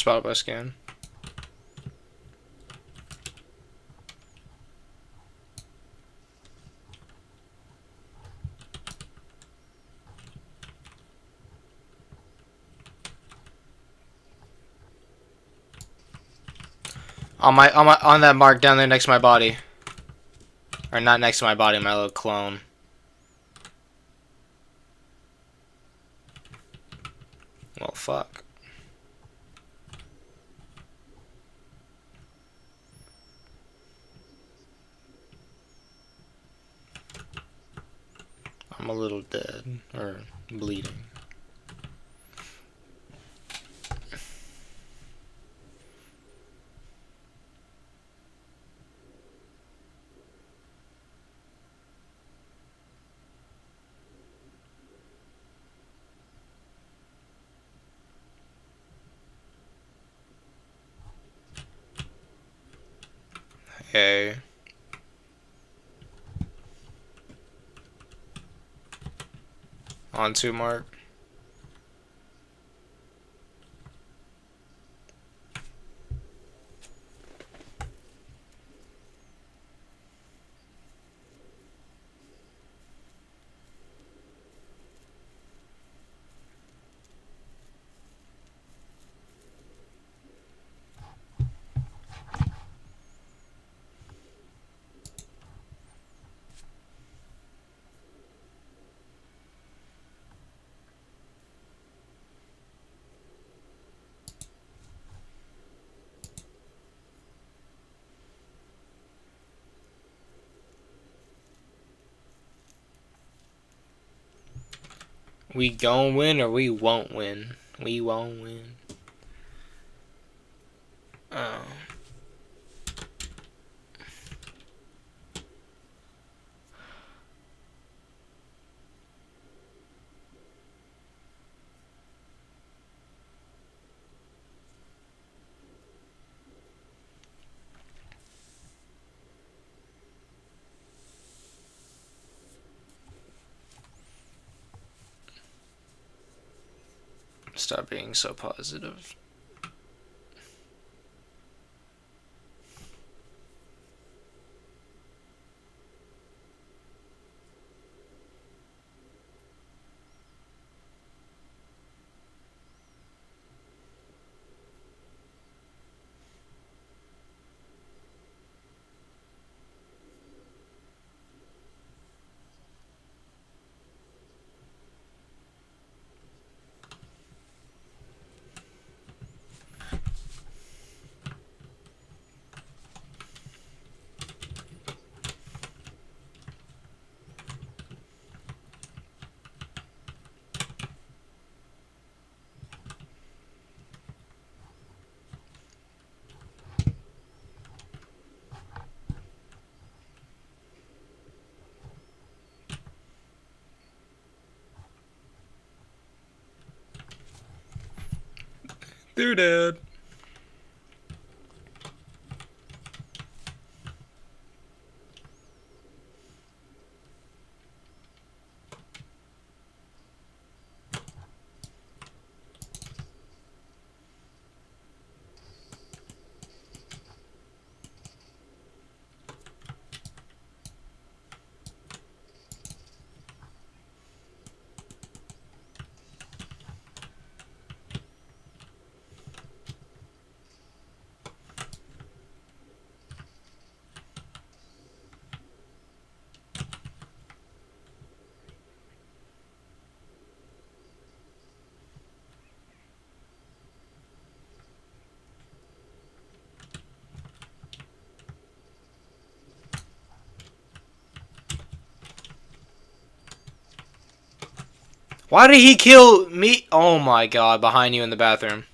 Spotted by scan. On that mark down there next to my body. Or not next to my body, my little clone. Well, fuck. I'm a little dead. Or bleeding. Hey. On to mark. We gon' win or we won't win. We won't win. Oh. Stop being so positive. They're dead. Why did he kill me? Oh my god, behind you in the bathroom.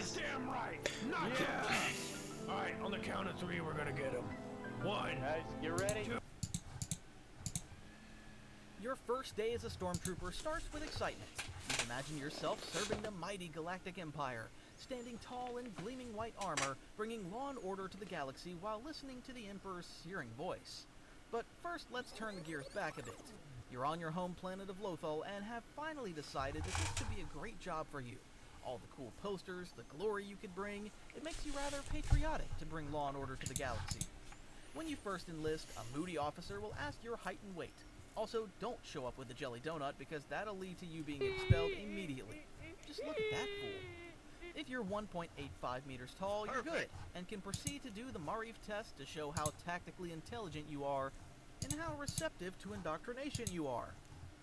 Goddamn right. Knock him down. All right, on the count of 3, we're gonna get him. 1. Guys, you ready? 2. Your first day as a stormtrooper starts with excitement. You imagine yourself serving the mighty Galactic Empire, standing tall in gleaming white armor, bringing law and order to the galaxy while listening to the Emperor's searing voice. But first, let's turn the gears back a bit. You're on your home planet of Lothal and have finally decided that this could be a great job for you. All the cool posters, the glory you could bring, it makes you rather patriotic to bring law and order to the galaxy. When you first enlist, a moody officer will ask your height and weight. Also, don't show up with a jelly donut because that'll lead to you being expelled immediately. Just look at that fool. If you're 1.85 meters tall, you're good, and can proceed to do the Marif test to show how tactically intelligent you are, and how receptive to indoctrination you are.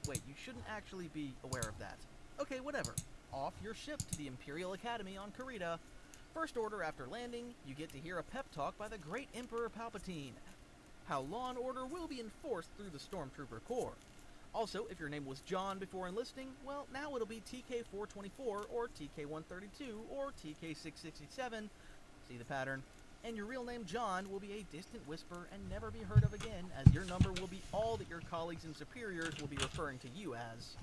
Wait, you shouldn't actually be aware of that. Okay, whatever. Off your ship to the Imperial Academy on Karita. First order after landing, you get to hear a pep talk by the great Emperor Palpatine. How law and order will be enforced through the Stormtrooper Corps. Also, if your name was John before enlisting, well, now it'll be TK-424, or TK-132, or TK-667. See the pattern? And your real name, John, will be a distant whisper and never be heard of again, as your number will be all that your colleagues and superiors will be referring to you as.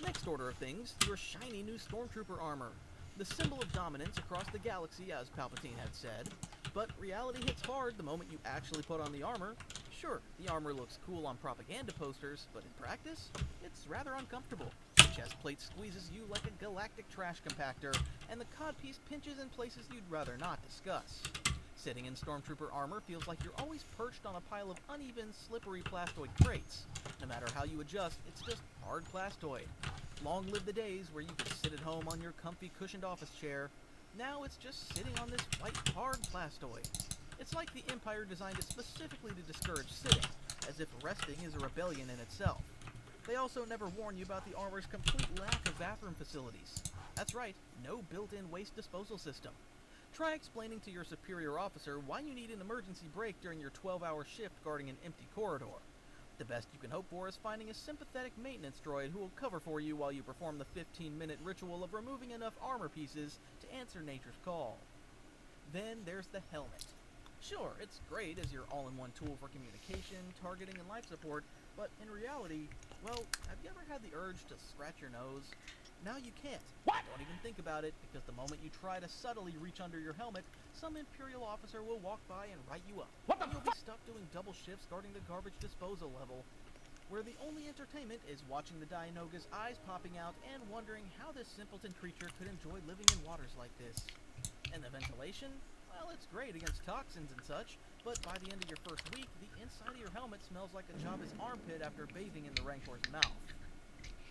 Next order of things, your shiny new Stormtrooper armor. The symbol of dominance across the galaxy, as Palpatine had said. But reality hits hard the moment you actually put on the armor. Sure, the armor looks cool on propaganda posters, but in practice, it's rather uncomfortable. The chest plate squeezes you like a galactic trash compactor, and the codpiece pinches in places you'd rather not discuss. Sitting in Stormtrooper armor feels like you're always perched on a pile of uneven, slippery plastoid crates. No matter how you adjust, it's just hard plastoid. Long live the days where you could sit at home on your comfy cushioned office chair. Now it's just sitting on this white hard plastoid. It's like the Empire designed it specifically to discourage sitting, as if resting is a rebellion in itself. They also never warn you about the armor's complete lack of bathroom facilities. That's right, no built-in waste disposal system. Try explaining to your superior officer why you need an emergency break during your 12-hour shift guarding an empty corridor. The best you can hope for is finding a sympathetic maintenance droid who will cover for you while you perform the 15-minute ritual of removing enough armor pieces to answer nature's call. Then there's the helmet. Sure, it's great as your all-in-one tool for communication, targeting, and life support, but in reality, well, have you ever had the urge to scratch your nose? Now you can't. What? Don't even think about it, because the moment you try to subtly reach under your helmet, some Imperial officer will walk by and write you up. What the? You'll be stuck doing double shifts guarding the garbage disposal level, where the only entertainment is watching the Dianoga's eyes popping out and wondering how this simpleton creature could enjoy living in waters like this. And the ventilation? Well, it's great against toxins and such, but by the end of your first week, the inside of your helmet smells like a Jabba's armpit after bathing in the Rancor's mouth.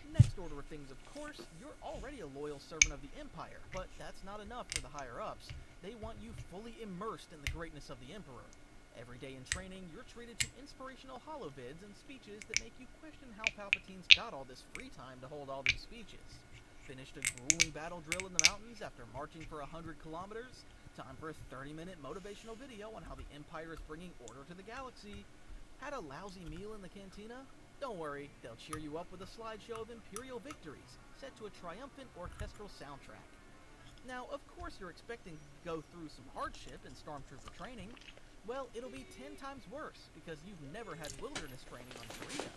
Next order of things, of course, you're already a loyal servant of the Empire, but that's not enough for the higher-ups. They want you fully immersed in the greatness of the Emperor. Every day in training, you're treated to inspirational holovids and speeches that make you question how Palpatine's got all this free time to hold all these speeches. Finished a grueling battle drill in the mountains after marching for 100 kilometers? Time for a 30-minute motivational video on how the Empire is bringing order to the galaxy. Had a lousy meal in the cantina? Don't worry, they'll cheer you up with a slideshow of Imperial victories, set to a triumphant orchestral soundtrack. Now, of course you're expecting to go through some hardship in Stormtrooper training. Well, it'll be 10 times worse, because you've never had wilderness training on Karita.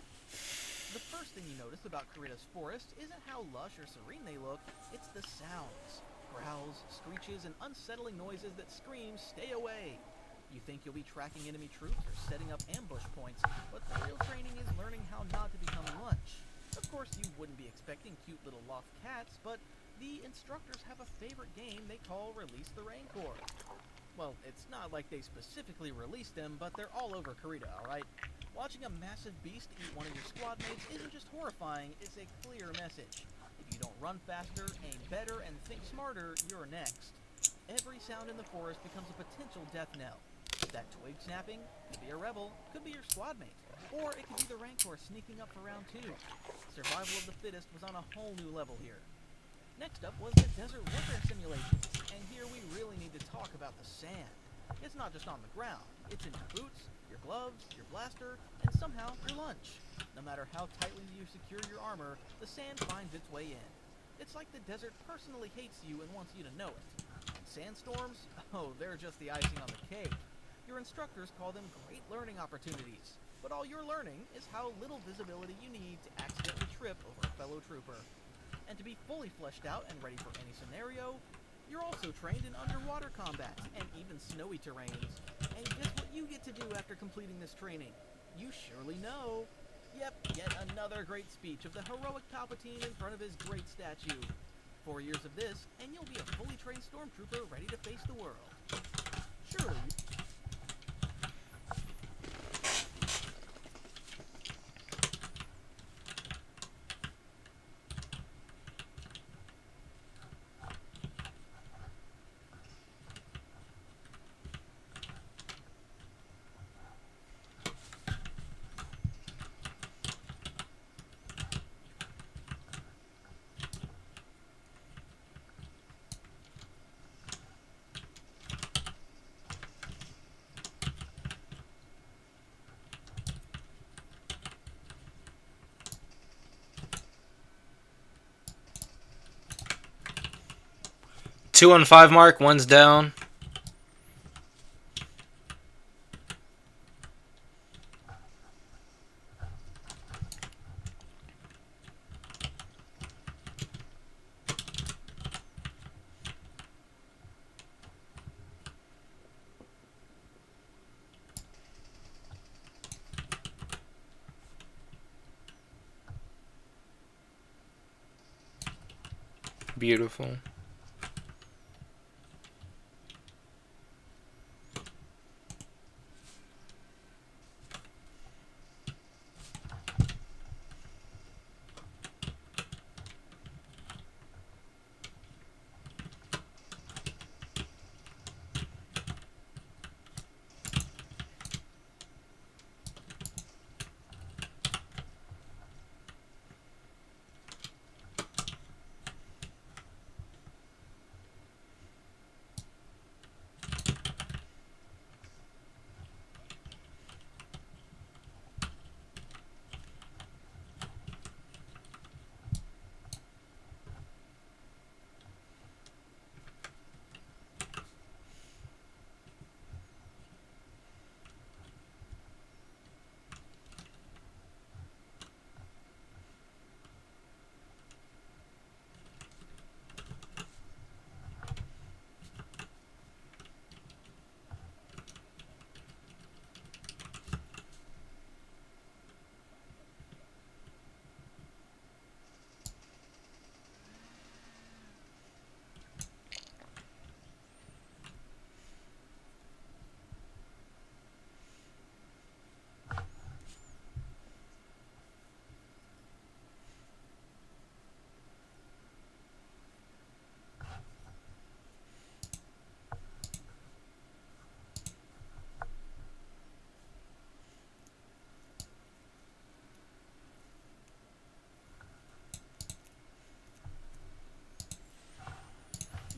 The first thing you notice about Karita's forest isn't how lush or serene they look, it's the sounds. Growls, screeches, and unsettling noises that scream, "Stay away!" You think you'll be tracking enemy troops or setting up ambush points, but the real training is learning how not to become lunch. Of course, you wouldn't be expecting cute little loft cats, but the instructors have a favorite game they call Release the Rancor. Well, it's not like they specifically released them, but they're all over Karita, alright? Watching a massive beast eat one of your squad mates isn't just horrifying, it's a clear message. If you don't run faster, aim better, and think smarter, you're next. Every sound in the forest becomes a potential death knell. That twig snapping could be a rebel, could be your squad mate, or it could be the Rancor sneaking up for round 2. Survival of the fittest was on a whole new level here. Next up was the desert warfare simulations, and here we really need to talk about the sand. It's not just on the ground, it's in your boots, your gloves, your blaster, and somehow your lunch. No matter how tightly you secure your armor, the sand finds its way in. It's like the desert personally hates you and wants you to know it. And sandstorms? Oh, they're just the icing on the cake. Your instructors call them great learning opportunities, but all you're learning is how little visibility you need to accidentally trip over a fellow trooper. And to be fully fleshed out and ready for any scenario, you're also trained in underwater combat and even snowy terrains. And guess what you get to do after completing this training? You surely know. Yep, yet another great speech of the heroic Palpatine in front of his great statue. 4 years of this, and you'll be a fully trained stormtrooper ready to face the world. Surely. 2 on 5 mark, one's down. Beautiful.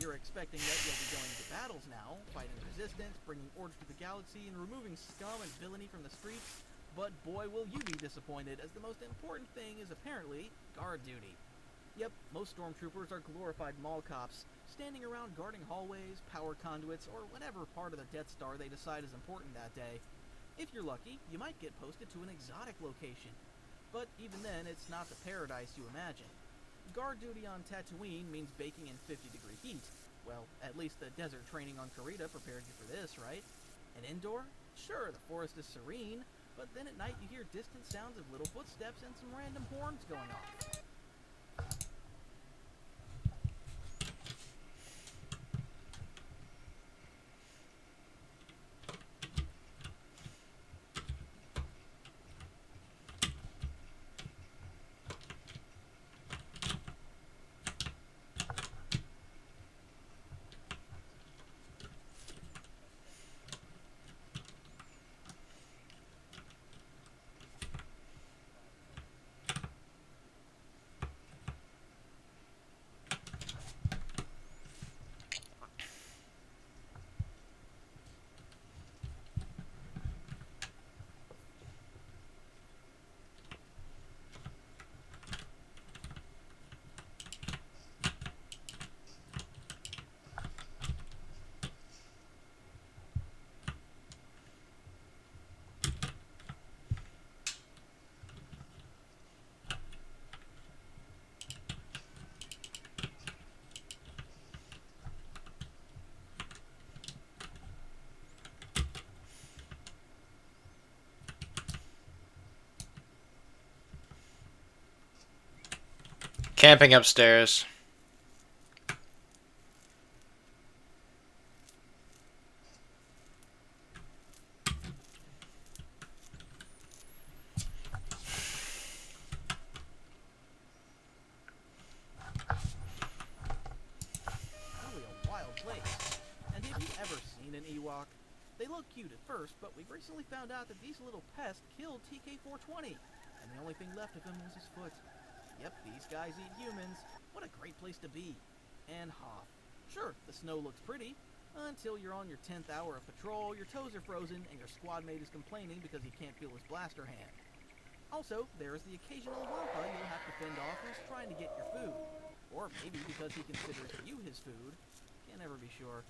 You're expecting that you'll be going to battles now, fighting resistance, bringing order to the galaxy, and removing scum and villainy from the streets, but boy will you be disappointed, as the most important thing is apparently guard duty. Yep, most stormtroopers are glorified mall cops, standing around guarding hallways, power conduits, or whatever part of the Death Star they decide is important that day. If you're lucky, you might get posted to an exotic location. But even then, it's not the paradise you imagine. Guard duty on Tatooine means baking in 50-degree heat. Well, at least the desert training on Karita prepared you for this, right? And indoor? Sure, the forest is serene, but then at night you hear distant sounds of little footsteps and some random horns going off. Camping upstairs. Truly a wild place. And have you ever seen an Ewok? They look cute at first, but we've recently found out that these little pests killed TK-420, and the only thing left of him was his foot. Yep, these guys eat humans. What a great place to be. And Hoth. Sure, the snow looks pretty, until you're on your 10th hour of patrol, your toes are frozen, and your squad mate is complaining because he can't feel his blaster hand. Also, there's the occasional Wampa you'll have to fend off who's trying to get your food. Or maybe because he considers you his food. Can't ever be sure.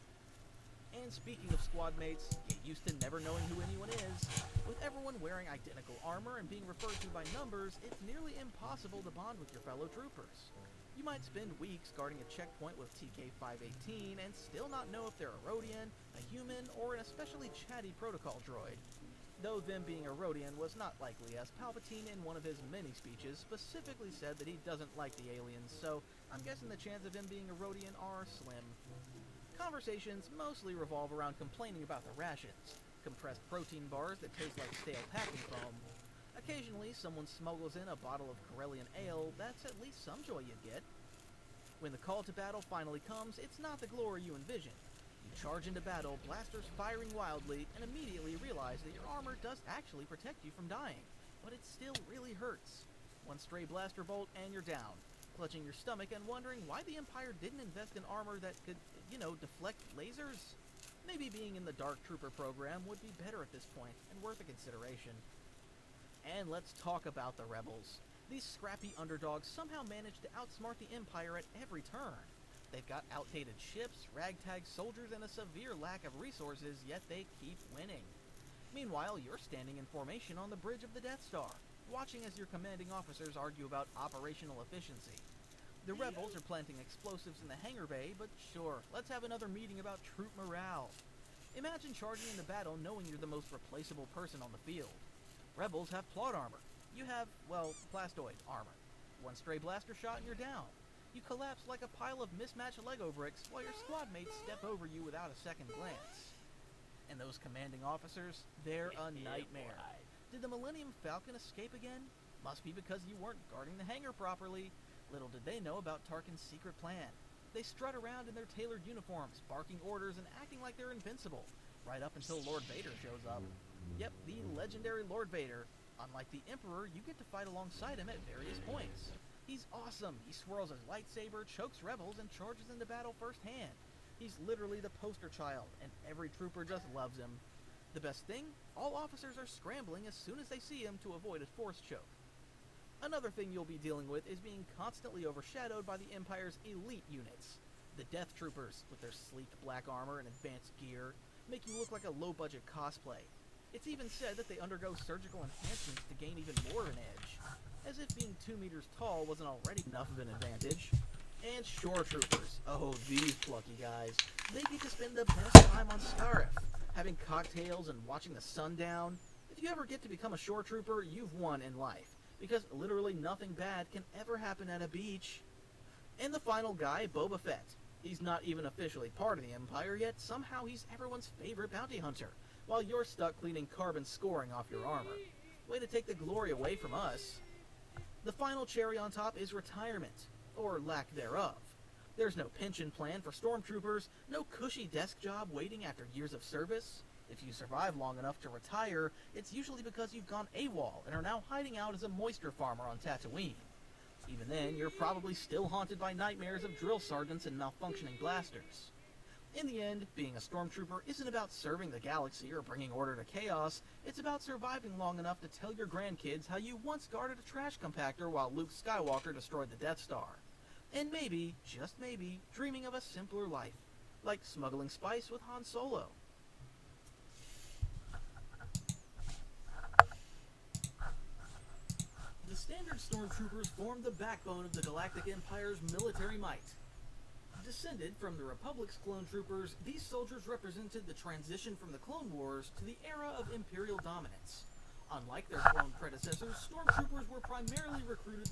And speaking of squad mates, get used to never knowing who anyone is. With everyone wearing identical armor and being referred to by numbers, it's nearly impossible to bond with your fellow troopers. You might spend weeks guarding a checkpoint with TK-518 and still not know if they're a Rodian, a human, or an especially chatty protocol droid. Though them being a Rodian was not likely, as Palpatine in one of his many speeches specifically said that he doesn't like the aliens, so I'm guessing the chance of him being a Rodian are slim. Conversations mostly revolve around complaining about the rations, compressed protein bars that taste like stale packing foam. Occasionally, someone smuggles in a bottle of Corellian ale. That's at least some joy you get. When the call to battle finally comes, it's not the glory you envision. You charge into battle, blasters firing wildly, and immediately realize that your armor does actually protect you from dying, but it still really hurts. One stray blaster bolt and you're down, clutching your stomach and wondering why the Empire didn't invest in armor that could, deflect lasers. Maybe being in the Dark Trooper program would be better at this point, and worth a consideration. And let's talk about the rebels. These scrappy underdogs somehow manage to outsmart the Empire at every turn. They've got outdated ships, ragtag soldiers, and a severe lack of resources, yet they keep winning. Meanwhile, you're standing in formation on the bridge of the Death Star, watching as your commanding officers argue about operational efficiency. The rebels are planting explosives in the hangar bay, but sure, let's have another meeting about troop morale. Imagine charging into battle knowing you're the most replaceable person on the field. Rebels have plot armor. You have, plastoid armor. One stray blaster shot and you're down. You collapse like a pile of mismatched Lego bricks while your squad mates step over you without a second glance. And those commanding officers, they're a nightmare. Did the Millennium Falcon escape again? Must be because you weren't guarding the hangar properly. Little did they know about Tarkin's secret plan. They strut around in their tailored uniforms, barking orders and acting like they're invincible, right up until Lord Vader shows up. Yep, the legendary Lord Vader. Unlike the Emperor, you get to fight alongside him at various points. He's awesome. He swirls his lightsaber, chokes rebels, and charges into battle firsthand. He's literally the poster child, and every trooper just loves him. The best thing? All officers are scrambling as soon as they see him to avoid a force choke. Another thing you'll be dealing with is being constantly overshadowed by the Empire's elite units. The Death Troopers, with their sleek black armor and advanced gear, make you look like a low-budget cosplay. It's even said that they undergo surgical enhancements to gain even more of an edge. As if being 2 meters tall wasn't already enough of an advantage. And Shore Troopers. Oh, these plucky guys. They get to spend the best time on Scarif, having cocktails and watching the sun down. If you ever get to become a Shore Trooper, you've won in life, because literally nothing bad can ever happen at a beach. And the final guy, Boba Fett. He's not even officially part of the Empire, yet somehow he's everyone's favorite bounty hunter, while you're stuck cleaning carbon scoring off your armor. Way to take the glory away from us. The final cherry on top is retirement, or lack thereof. There's no pension plan for stormtroopers, no cushy desk job waiting after years of service. If you survive long enough to retire, it's usually because you've gone AWOL and are now hiding out as a moisture farmer on Tatooine. Even then, you're probably still haunted by nightmares of drill sergeants and malfunctioning blasters. In the end, being a stormtrooper isn't about serving the galaxy or bringing order to chaos, it's about surviving long enough to tell your grandkids how you once guarded a trash compactor while Luke Skywalker destroyed the Death Star. And maybe, just maybe, dreaming of a simpler life, like smuggling spice with Han Solo. The standard stormtroopers formed the backbone of the Galactic Empire's military might. Descended from the Republic's clone troopers, these soldiers represented the transition from the Clone Wars to the era of Imperial dominance. Unlike their clone predecessors, stormtroopers were primarily recruited